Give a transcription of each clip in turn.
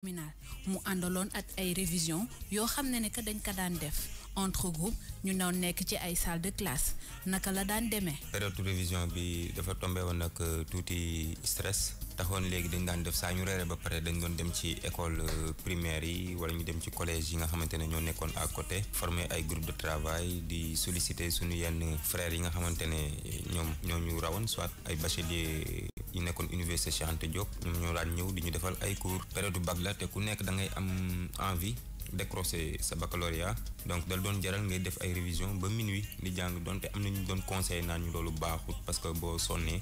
terminal mu àndaloon ak ay révision yoo xam ne que dañ ko daan def entre groupe ñu naw nekk ci ay salle de classe naka la daan demee. période révision bi dafa tombé woon nag tuuti stress taxoon léegi dañ daan def saa ñu reere ba pare dañ doon dem ci école primaire yi wala ñu dem ci collège yi nga xamante ne ñoo nekkoon à côté former ay groupe de travail di solliciter suñu yenn frères yi nga xamante ne ñoo ñu rawoon soit ay bachelier yi nekkoon université Cheikh Anta Diop ñoom ñoo daan ñëw di ñu defal ay cours période bac la te ku nekk da ngay am envie décrocher sa baccalauréat donc dal doon jaral ngay def ay révision ba minuit di jàng donte am nañu doon conseil naan ñu loolu baaxut parce que boo sonnee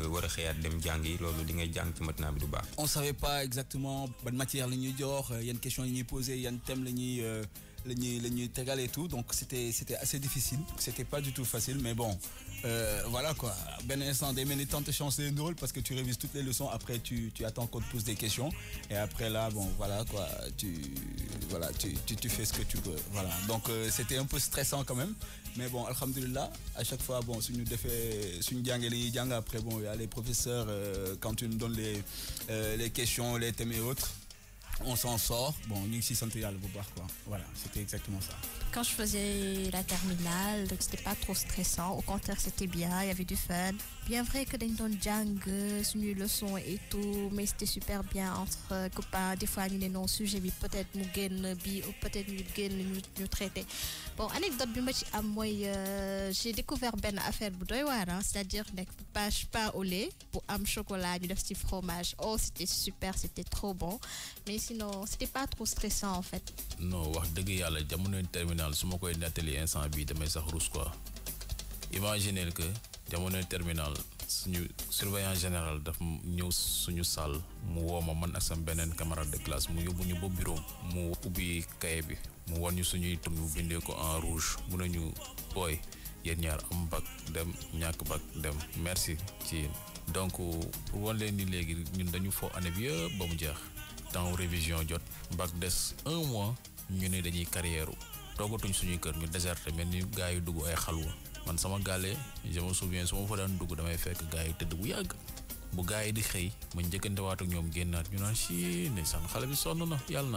war a xëyaat dem jàngi loolu di ngay jàng ci matinat bi du baax. On savait pas exactement ban matière la ñuy jox yan question yi ñuy poser yan thème la ñuy tegal et tout donc c'était assez difficile c'était pas du tout facile mais bon voilà quoi ben instant day mel ni tante chance c'est drôle parce que tu révises toutes les leçons après tu attends qu'on te pose des questions et après là bon voilà quoi tu fais ce que tu peux voilà donc c'était un peu stressant quand même mais bon alhamdoulilah à chaque fois bon suñu jàngee li ñuy jàng après bon il y a les professeurs quand tu nous donnes les questions les thèmes et autres on s'en sort bon ñu ngi si sant yàlla bu baax quoi voilà c'était exactement ça. Quand je faisais la terminale donc c'était pas trop stressant au contraire c'était bien il y avait du fun bien vrai que dañ doon jàng suñuy leçons et tout mais c'était super bien entre copains des fois ñu ne non sujet bi peut-être mu génn bi ou peut-être ñu génn ñu traité bon anecdote bi ma ci am mooy j'ai découvert benn affaire bu doy waar c'est-à-dire nekk pain au lait bu am chocolat ñu def ci fromage oh c'était super c'était trop bon mais sinon c'était pas trop stressant en fait. non wax dëgg yàlla jamono terminale su ma koy nettali instant bi damay sax rus quoi imaginez que jamono terminale suñu surveillant général daf ñëw suñu salle mu woo ma man ak sama beneen camarade de classe mu yóbbu ñu ba bureau mu ubbi cahier bi mu wan ñu suñuy tur mu bindee ko en rouge mu ne ñu booy yéen ñaar am bac dem ñàkk bac dem merci ci donc pour wan leen ni léegi ñun dañu fo année bi yëpp ba mu jeex temps révision jot bac des 1 mois ñu ne dañuy carrière toogatuñ suñuy kër ñu déserté mel ni gars yi dugg ay xalwa man sama gàlle je me souviens su ma fa daan dugg damay fekk gars yi tëdd bu yàgg bu gars yi di xëy ma njëkkante waat ak ñoom génnaat ñu naan si ndeysaan xale bi sonn na yàlla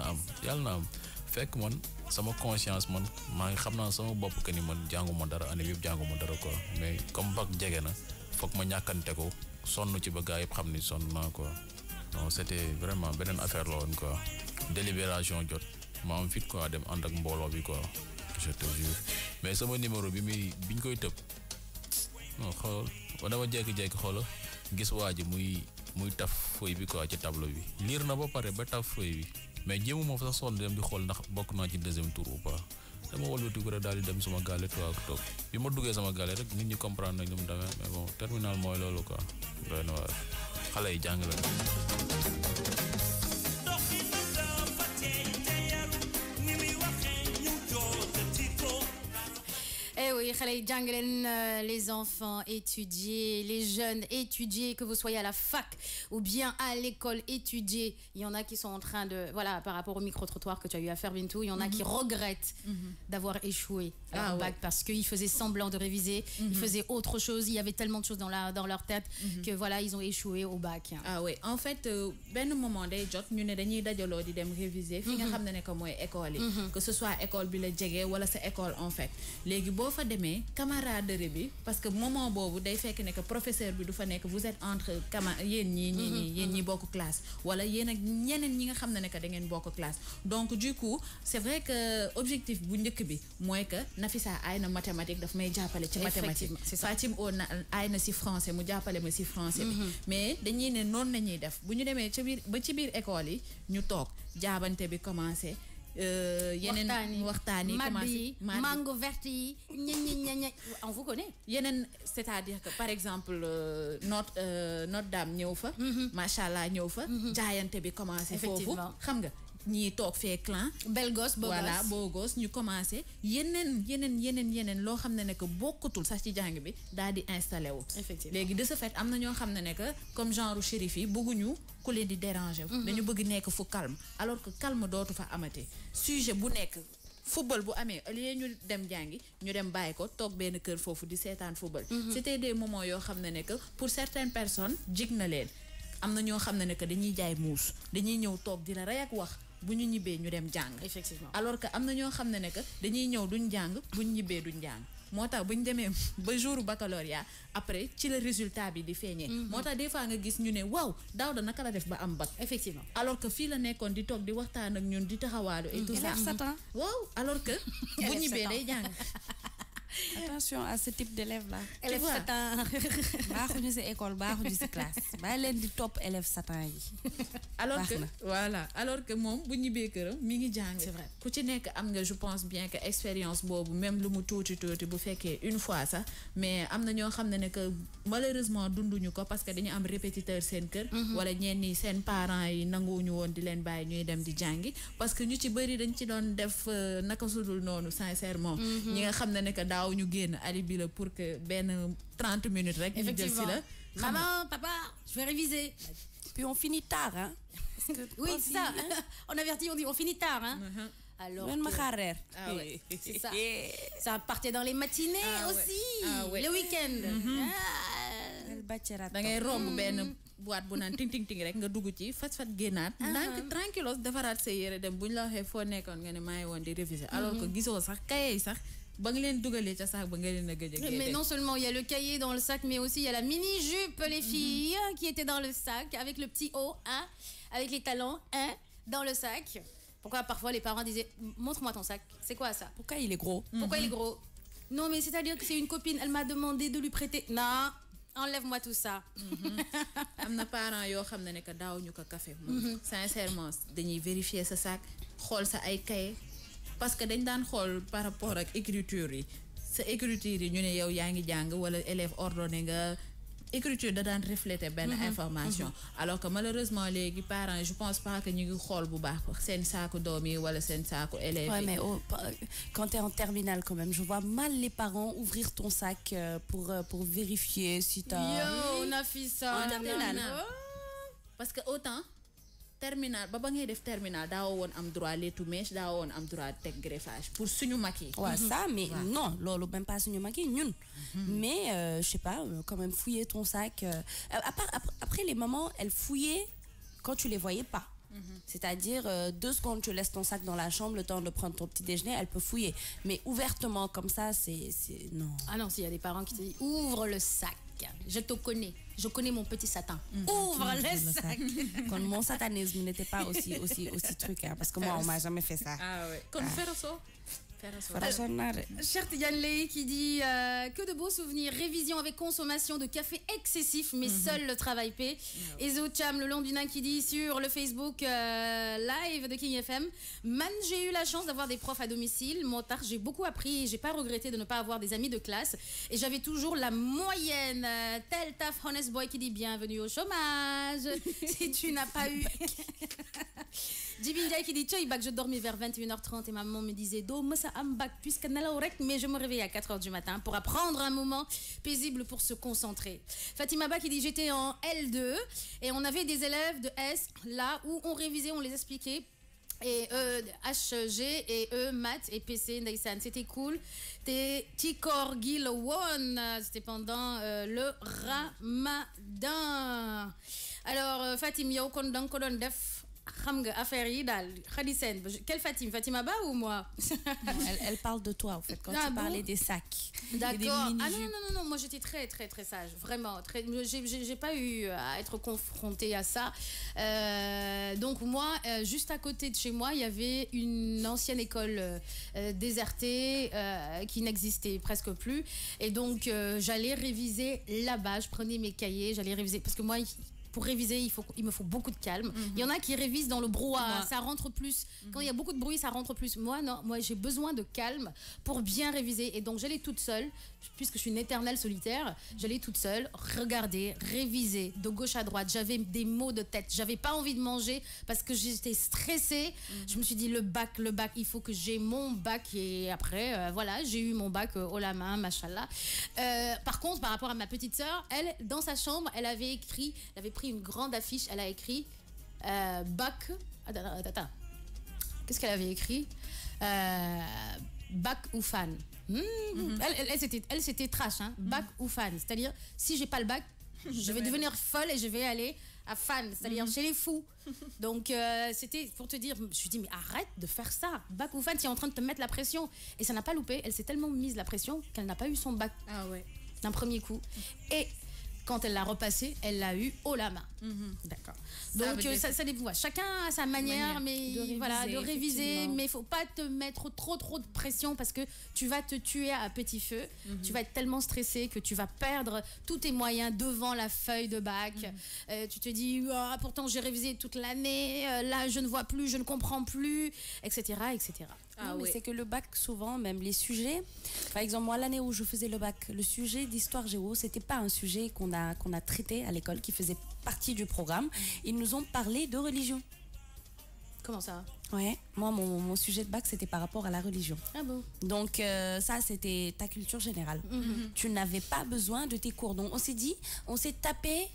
na am fekk man sama conscience man maa ngi xam naa sama bopp que ni man jànguma dara année bi yëpp jànguma dara quoi mais comme bac jege na foog ma ñàkkante ko sonn ci ba gars yëpp xam ni sonn naa quoi non c'était vraiment beneen affaire la woon quoi délibération jot ma am fit quoi dem ànd ak mbooloo bi quoi je te jure mais sama numéro biñ koy tëb non xool dama jékki-jékki xoola gis waa ji muy taf feuille bi quoi ci tableau bi lire na ba pare ba taf feuille bi mais jéemu moom sax sonn dem di xool ndax bokk naa ci deuxième tour ou pas dama wëlbati ko rek daal di dem sama gaale toog bi ma duggee sama gaale rek nit ñi comprendre nañ lu mu demee mais bon terminal mooy loolu quoi doy na waar xale yi jàng la. Eh oui, les enfants étudier, les jeunes étudier, que vous soyez à la fac ou bien à l'école étudier. Il y en a qui sont en train de... Voilà, par rapport au micro-trottoir que tu as eu à faire, Bintou, il y en a qui regrettent d'avoir échoué à bac parce qu'ils faisaient semblant de réviser, ils faisaient autre chose, il y avait tellement de choses dans leur tête que voilà, ils ont échoué au bac. Ah oui, en fait, ben moment day jot ñu ne dañuy dajaloo di dem réviser fi nga xam ne que mooy école yi que ce soit école bi la jege wala sa école en fait léegi boo fa demee camaraderie bi parce que moment boobu day fekk ne que professeur bi du fa nekk vous êtes entre yéen ñi bokk classe wala yéen ak ñeneen ñi nga xam ne que da ngeen bokk classe donc du coup c'est vrai que objectif bu njëkk bi mooy que Nafisa aay na mathématique daf may jàppale ci mathématique Fatim oo na aay na si français mu jàppale ma si français bi mais dañuy ne noonu nañuy def bu ñu demee ci biir école yi ñu toog jaabante bi commencé yeneen waxtaan yi commencé mango vert yi on vous connaît yeneen c'est-à-dire que par exemple Notre Dame ñëw fa machallah ñëw fa jaayante bi commencé foofu xam nga ñii toog fee clan bel gosse voilà beau gosse ñu commencé yeneen loo xam ne que bokkatul sax ci jàng bi daal di installé wu léegi de ce fait am na ñoo xam ne que comme genre shérif yi bëgguñu ku leen di déranger dañu bëgg nekk fu calme alors que calme dootu fa amate sujet bu nekk football bu amee au lieu ñu dem jàngi ñu dem bàyyi ko toog benn kër foofu di seetaan football c'était des moments yoo xam ne que pour certaines personnes jig na leen am na ñoo xam ne que dañuy jaay muus dañuy ñëw toog di la rey ak wax bu ñu ñibbee ñu dem jàng. Effectivement. Alors que am na ñoo xam ne que dañuy ñëw duñ jàng bu ñu ñibbee duñ jàng moo tax bu ñu demee ba jour baccalauréat après ci le résultat bi di feeñee. moo tax des fois nga gis ñu ne waaw daaw da naka la def ba am bac. Effectivement. alors que fii la nekkoon di toog di waxtaan ak ñun di taxawaalu et tout ça. waaw alors que bu ñibbee day jàng. Attention à ce type d'élève là. Élève satan. baaxuñu ci école baaxuñu ci classe bàyyi leen di topp élève satan yi. alors que voilà alors que moom bu ñibbee këram mi ngi jàng. C'est vrai. ku ci nekk am nga je pense bien que expérience boobu même lu mu tuuti bu fekkee une fois sax mais am na ñoo xam ne que malheureusement dunduñu ko parce que dañu am répétiteur seen kër. wala ñenn ñi seen parents yi nanguwuñu woon di leen bàyyi ñuy dem di jàngi parce que ñu ci bëri dañ ci doon def naka sudul noonu sincèrement. ñi nga xam ne que daaw ñu génn alibi la pour que benn 30 minutes rek. ñu jël si la. Maman, papa, je vais réviser. Puis on finit tard hein. Parce que Oui, c'est ça. On avertit, on dit on finit tard. Hein. Alors Ren ma xaar reer. Ah ouais. c'est ça. Ça partait dans les matinées aussi. Ah ouais. Le week-end. El bàcceraat da ngay romb benn boîte bu naan ting ting ting rek nga dugg ci fat génnaat. ndànk tranquillos defaraat sa yére dem buñ la waxee foo nekkoon nga ne maa ngi woon di réviser. alors que gisoo sax kaye sax. ba nga leen dugalee ca saak ba nga leen a gëj a Mais non seulement il y a le cahier dans le sac, mais aussi il y a la mini-jupe, les filles, qui était dans le sac, avec le petit O, hein, avec les talons, hein, dans le sac. Pourquoi parfois les parents disaient montre-moi ton sac, c'est quoi ça? Pourquoi il est gros? Pourquoi il est gros? Non, mais c'est-à-dire que c'est une copine, elle m'a demandé de lui prêter. Non, enlève-moi tout ça. am na parents yoo xam ne que daaw ñu ko café sincèrement dañuy vérifier sa sac xool sa ay cahier parce que dañ daan xool par rapport ak écriture yi sa écriture yi ñu ne yow yaa ngi jàng wala élève ordonné nga écriture da daan refléter benn information alors que malheureusement léegi parents je pense pas que ñu ngi xool bu baax seen saaku doom yi wala seen saaku élèves Ouais, mais quand tu es en terminale quand même, je vois mal les parents ouvrir ton sac pour vérifier si tu as... Yo, on a fait ça. En terminale. parce que autant terminal ba ngay def terminal daawoo woon am droit lettu mèche daawoo woon am droit teg greffage pour suñu mag yi. Ouais, ça, mais non, lolo, même pas suñu maki, ñun. Mais, je sais pas, quand même fouiller ton sac. Après, les mamans, elles fouillaient quand tu les voyais pas. C'est-à-dire, 2 secondes, tu laisses ton sac dans la chambre, le temps de prendre ton petit déjeuner, elle peut fouiller. Mais ouvertement, comme ça, c'est... Non. Ah non, s'il y a des parents qui te disent ouvre le sac, je te connais, je connais mon petit satin. Ouvre le sac. Quand mon satanisme n'était pas aussi truc, hein, parce que moi, on m'a jamais fait ça. Ah ouais. Comme faire ça. Cher Tidiane Lei qui dit que de beaux souvenirs, révision avec consommation de café excessif, mais seul le travail paie. Ezo Cham, le long du nain qui dit sur le Facebook live de King FM, man, j'ai eu la chance d'avoir des profs à domicile. Tard, j'ai beaucoup appris et j'ai pas regretté de ne pas avoir des amis de classe. Et j'avais toujours la moyenne. Tel taf Honest Boy qui dit bienvenue au chômage. Si tu n'as pas eu... Jibinjay qui dit Tchoy bac, je dormais vers 21h30 et maman me disait Do Mossa am bac puisque mais je me réveillais à 4h du matin pour apprendre un moment paisible pour se concentrer. Fatima Ba qui dit j'étais en L2 et on avait des élèves de S là où on révisait, on les expliquait. Et HG et maths et PC Ndeysaan, c'était cool. Tikor Gilawon, c'était pendant le Ramadan. Alors Fatima yow kon dang ko don def xam nga affaire yi dal Khady Sène, quelle Fatima Ba ou moi? Elle parle de toi en fait quand tu parlais des sacs. D'accord. Ah non, moi j'étais très très très sage, vraiment très. J'ai pas eu à être confrontée à ça. Donc moi, juste à côté de chez moi, il y avait une ancienne école désertée qui n'existait presque plus, et donc j'allais réviser là-bas. Je prenais mes cahiers, j'allais réviser parce que moi. Pour réviser, il me faut beaucoup de calme. Il y en a qui révisent dans le brouhaha, ça rentre plus. Quand il y a beaucoup de bruit, ça rentre plus. Moi, non, moi j'ai besoin de calme pour bien réviser. Et donc j'allais toute seule, puisque je suis une éternelle solitaire, j'allais toute seule regarder, réviser de gauche à droite. J'avais des maux de tête, j'avais pas envie de manger parce que j'étais stressée. Je me suis dit le bac, il faut que j'ai mon bac. Et après, voilà, j'ai eu mon bac haut la main, machallah. Par contre, par rapport à ma petite sœur, elle, dans sa chambre, elle avait pris une grande affiche, elle a écrit bac. Attends. Qu'est-ce qu'elle avait écrit? Bac ou fan. Elle c'était trash, hein? Bac ou fan. C'est-à-dire, si j'ai pas le bac, je vais devenir folle et je vais aller à fan, c'est-à-dire chez les fous. Donc, c'était pour te dire, je me suis dit, mais arrête de faire ça. Bac ou fan, tu es en train de te mettre la pression. Et ça n'a pas loupé. Elle s'est tellement mise la pression qu'elle n'a pas eu son bac d'un premier coup. Et quand elle l'a repassé, elle l'a eu haut la main. D'accord. Donc ça dépend. Chacun a sa manière, mais de réviser, mais il faut pas te mettre trop de pression parce que tu vas te tuer à petit feu. Tu vas être tellement stressé que tu vas perdre tous tes moyens devant la feuille de bac. Tu te dis pourtant j'ai révisé toute l'année, là je ne vois plus, je ne comprends plus, etc. Mais c'est que le bac, souvent, même les sujets, par exemple, moi, l'année où je faisais le bac, le sujet d'histoire géo, c'était pas un sujet qu'on a traité à l'école, qui faisait partie du programme. Ils nous ont parlé de religion. Comment ça? Ouais, moi, mon sujet de bac, c'était par rapport à la religion. Ah bon? Donc, ça, c'était ta culture générale. Tu n'avais pas besoin de tes cours. Donc, on s'est tapé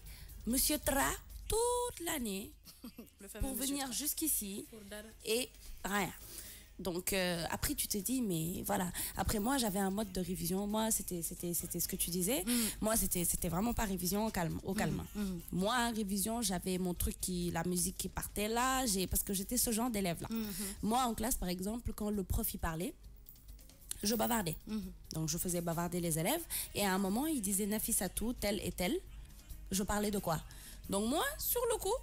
Monsieur Tra toute l'année pour venir jusqu'ici et rien. Donc après tu te dis mais voilà, après moi j'avais un mode de révision, moi c'était ce que tu disais, moi c'était vraiment pas révision au calme. Moi révision, j'avais mon truc la musique qui partait là, parce que j'étais ce genre d'élève là. Moi en classe par exemple, quand le prof y parlait, je bavardais. Donc je faisais bavarder les élèves et à un moment il disait Nafissatou tel et tel, je parlais de quoi? Donc moi sur le coup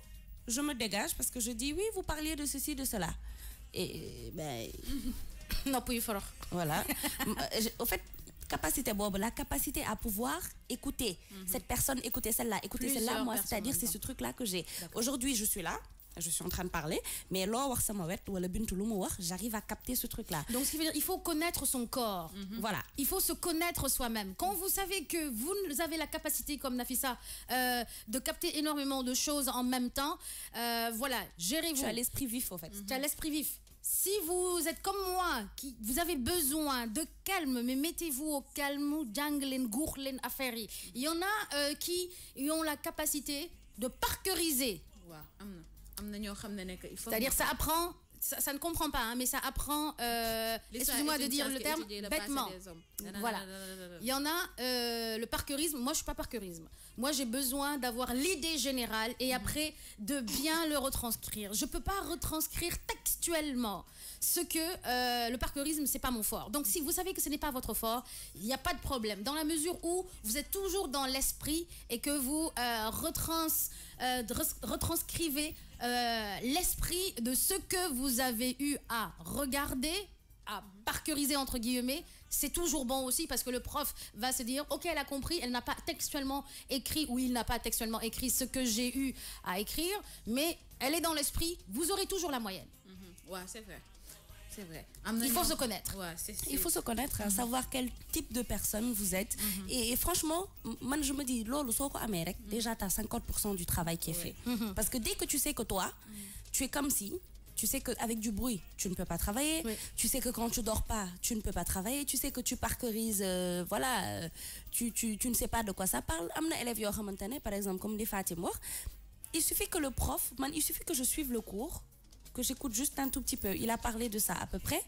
je me dégage parce que je dis oui vous parliez de ceci de cela. Et ben non plus fort. Voilà. Au fait, la capacité à pouvoir écouter cette personne, écouter celle-là, écouter celle-là, moi c'est-à-dire c'est ce truc-là que j'ai. Aujourd'hui je suis là, je suis en train de parler, mais j'arrive à capter ce truc-là. Donc ce qui veut dire il faut connaître son corps. Voilà. Il faut se connaître soi-même. Quand vous savez que vous avez la capacité, comme Nafissa, de capter énormément de choses en même temps, voilà, gérez-vous. Tu as l'esprit vif, en fait. Tu as l'esprit vif. Si vous êtes comme moi, vous avez besoin de calme, mais mettez-vous au calme, janglen, gourlen, affaire. Il y en a qui ont la capacité de parqueriser. C'est-à-dire ça apprend, ça ne comprend pas, hein, mais ça apprend, excusez-moi de dire le terme, bêtement. Voilà. Il y en a, le parquerisme, moi je ne suis pas parquerisme. Moi j'ai besoin d'avoir l'idée générale et après de bien le retranscrire. Je ne peux pas retranscrire textuellement ce que le parquerisme, c'est pas mon fort. Donc si vous savez que ce n'est pas votre fort, il n'y a pas de problème. Dans la mesure où vous êtes toujours dans l'esprit et que vous retranscrivez l'esprit de ce que vous avez eu à regarder, à parqueriser entre guillemets, c'est toujours bon aussi parce que le prof va se dire ok elle a compris, elle n'a pas textuellement écrit ou il n'a pas textuellement écrit ce que j'ai eu à écrire, mais elle est dans l'esprit, vous aurez toujours la moyenne. Ouais, c'est vrai. C'est vrai. Il faut se connaître. Ouais, il faut se connaître, savoir quel type de personne vous êtes. Et franchement, moi je me dis, déjà tu as 50% du travail qui est fait. Parce que dès que tu sais que toi, tu es comme si, tu sais qu'avec du bruit, tu ne peux pas travailler. Tu sais que quand tu dors pas, tu ne peux pas travailler. Tu sais que tu parquerises, voilà, tu ne sais pas de quoi ça parle. Amna élèves yo xamantene, par exemple, comme les Fatim wax, il suffit que le prof, il suffit que je suive le cours, que j'écoute juste un tout petit peu. Il a parlé de ça à peu près.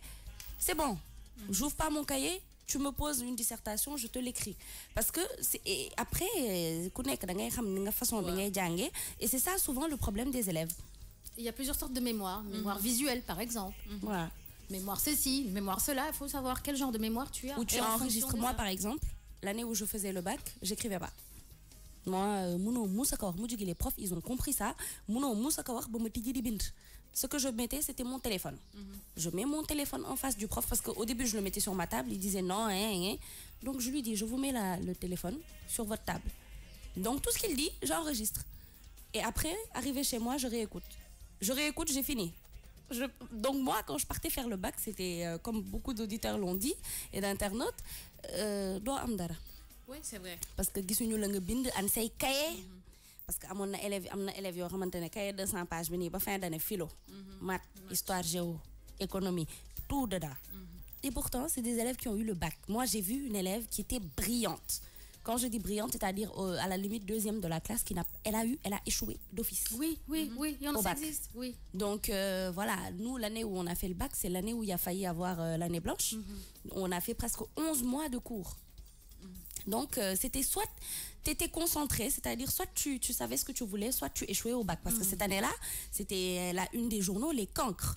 C'est bon. J'ouvre pas mon cahier, tu me poses une dissertation, je te l'écris. Parce que après, et c'est ça souvent le problème des élèves. Il y a plusieurs sortes de mémoire. Mémoire visuelle, par exemple. Voilà. Mémoire ceci, mémoire cela. Il faut savoir quel genre de mémoire tu as. Ou tu enregistres. Moi, par exemple, l'année où je faisais le bac, j'écrivais pas. Moi, les profs, ils ont compris ça. Ce que je mettais, c'était mon téléphone. Je mets mon téléphone en face du prof parce qu'au début, je le mettais sur ma table. Il disait non, Donc, je lui dis, je vous mets le téléphone sur votre table. Donc, tout ce qu'il dit, j'enregistre. Et après, arrivé chez moi, je réécoute. J'ai fini. Donc, moi, quand je partais faire le bac, c'était, comme beaucoup d'auditeurs l'ont dit, et d'internautes, do am dara. Oui, c'est vrai. Parce que gisuñu la nga bind an say cahier. Parce que amna élèves yo xamantene cahier 200 pages bi ni ba fin d'année philo, maths, histoire géo, économie, tout dedans. Et pourtant, c'est des élèves qui ont eu le bac. Moi, j'ai vu une élève qui était brillante. Quand je dis brillante, c'est-à-dire à la limite deuxième de la classe, elle a échoué d'office. Oui, il y en a existe. Oui. Donc voilà, nous, l'année où on a fait le bac, c'est l'année où il a failli avoir l'année blanche. On a fait presque 11 mois de cours. Donc c'était soit t'étais concentré, c'est-à-dire soit tu savais ce que tu voulais, soit tu échouais au bac. Parce que cette année-là, c'était la une des journaux, les cancres.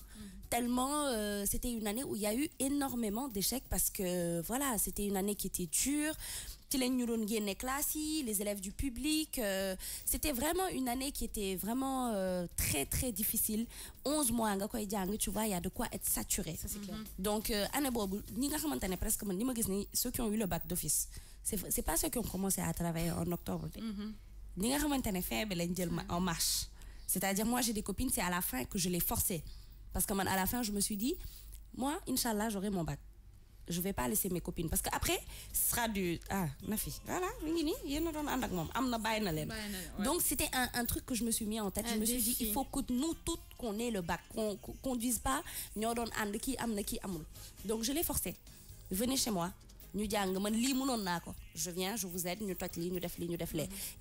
Tellement, c'était une année où il y a eu énormément d'échecs parce que, voilà, c'était une année qui était dure. Les élèves du public, c'était vraiment une année qui était vraiment très très difficile. 11 mois, tu vois, il y a de quoi être saturé. Ça, c'est clair. Donc, année bobu, presque ceux qui ont eu le bac d'office, c'est pas ceux qui ont commencé à travailler en octobre. En marche. C'est-à-dire, moi, j'ai des copines, c'est à la fin que je les forçais. Parce que à la fin, je me suis dit, moi, Inch'Allah, j'aurai mon bac. Je vais pas laisser mes copines parce que après ce sera du Nafi voilà donc c'était un truc que je me suis mis en tête. Je me suis dit il faut que nous toutes qu'on ait le bac, qu'on dise pas donc je l'ai forcé. Venez chez moi je viens, je vous aide,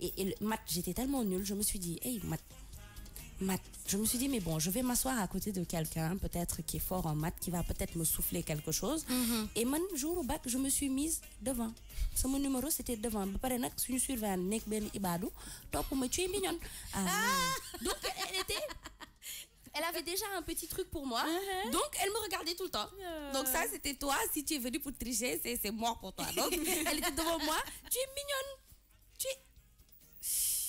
et maths, j'étais tellement nulle, je me suis dit hey maths. Je me suis dit, mais bon, je vais m'asseoir à côté de quelqu'un, peut-être qui est fort en maths, qui va peut-être me souffler quelque chose. Et mon jour au bac, je me suis mise devant. Mon numéro, c'était devant. Si je suis vers Nek Ben Ibadou, top pour me tuer mignonne. Donc, elle avait déjà un petit truc pour moi. Donc, elle me regardait tout le temps. Donc, ça, c'était toi. Si tu es venu pour tricher, c'est mort pour toi. Donc, elle était devant moi. Tu es mignonne. Tu es...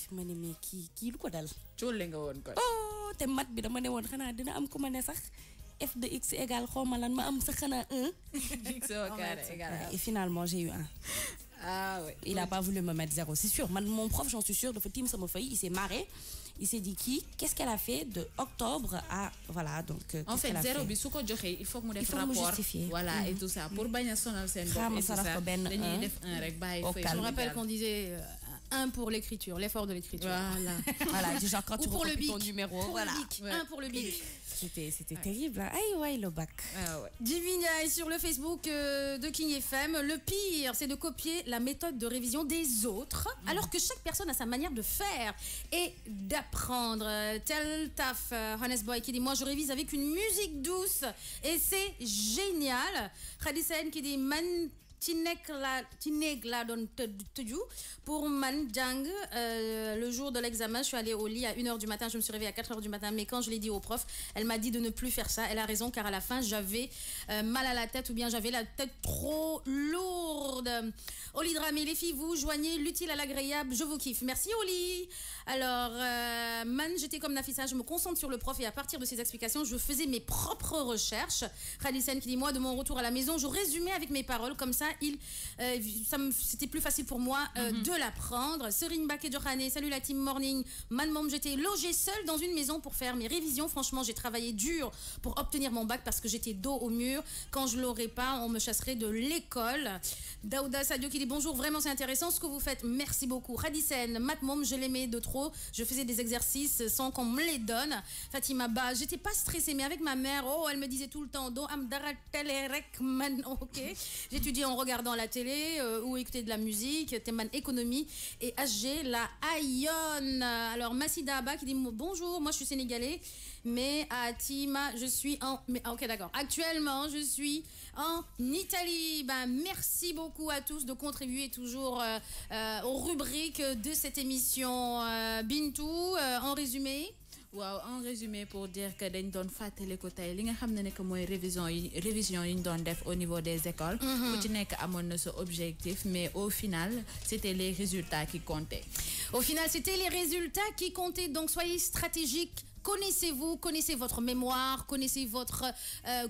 ma ne mais kii lu ko dal. coole nga woon kon. Oh te mat bi dama ne woon xanaa dina am ku ma ne sax f de x égale xawma lan ma am sax xanaa 1. x au carré égale. Et finalement j'ai eu 1. Ah oui. Il a pas voulu me mettre 0, c'est sûr. Mon prof, j'en suis sûre, de Fatim Samofei, il s'est marré. Il s'est dit qu'est-ce qu'elle a fait de octobre à voilà donc en fait zéro bi su ko joxé il faut que mu def rapport voilà et tout ça pour bañ a sonal sen bopp et tout ça dañuy def 1 rek bàyyi feuille. Je me rappelle qu'on disait 1 pour l'écriture, l'effort de l'écriture. Voilà, du genre quand tu recopies ton numéro, voilà. 1 pour le bic. C'était terrible. Hein. Aïe ouais le bac. Divina est sur le Facebook de King FM. Le pire, c'est de copier la méthode de révision des autres, alors que chaque personne a sa manière de faire et d'apprendre. Tel taf, Honest Boy qui dit moi je révise avec une musique douce et c'est génial. Khadisen qui dit man pour Manjang, le jour de l'examen, je suis allée au lit à 1h du matin, je me suis réveillée à 4h du matin, mais quand je l'ai dit au prof, elle m'a dit de ne plus faire ça. Elle a raison, car à la fin, j'avais mal à la tête ou bien j'avais la tête trop lourde. Oli Dramé, les filles, vous joignez l'utile à l'agréable, je vous kiffe. Merci Oli. Alors, j'étais comme Nafissa, je me concentre sur le prof et à partir de ses explications, je faisais mes propres recherches. Khadisen qui dit, moi, de mon retour à la maison, je résumais avec mes paroles, comme ça, c'était plus facile pour moi de l'apprendre. Serine Baké Johane, salut la team morning. Manmom, j'étais logée seule dans une maison pour faire mes révisions. Franchement, j'ai travaillé dur pour obtenir mon bac parce que j'étais dos au mur. Quand je l'aurais pas, on me chasserait de l'école. Daouda Sadio qui dit bonjour, vraiment c'est intéressant ce que vous faites. Merci beaucoup. Khadisen, Matmom, je l'aimais de trop. Je faisais des exercices sans qu'on me les donne. Fatima Ba, j'étais pas stressée, mais avec ma mère, elle me disait tout le temps, do amdara telerek man, ok. J'étudiais en regardant la télé ou écouter de la musique, Teman économie et HG la Ayon. Alors Massida Abba qui dit bonjour, moi je suis sénégalais mais à Tima je suis en ok d'accord. Actuellement je suis en Italie. Merci beaucoup à tous de contribuer toujours aux rubriques de cette émission. Bintou, en résumé. Waaw, en résumé pour dire que dañ doon fàttali ko tey li nga xam ne que mooy révision yi ñu doon def au niveau des écoles. Ku ci nekk amoon na sa objectif mais au final c'était les résultats qui comptaient. Au final c'était les résultats qui comptaient, donc soyez stratégiques. Connaissez-vous, connaissez votre mémoire, connaissez votre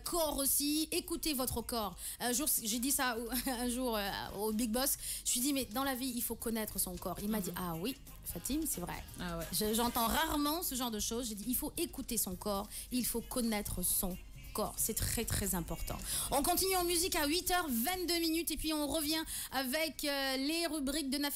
corps aussi, écoutez votre corps. Un jour, j'ai dit ça un jour au Big Boss, je lui ai dit mais dans la vie il faut connaître son corps. Il m'a dit ah oui Fatim, c'est vrai. Ah ouais. J'entends rarement ce genre de choses. J'ai dit il faut écouter son corps, il faut connaître son corps. C'est très très important. On continue en musique à 8h22 et puis on revient avec les rubriques de Nafi.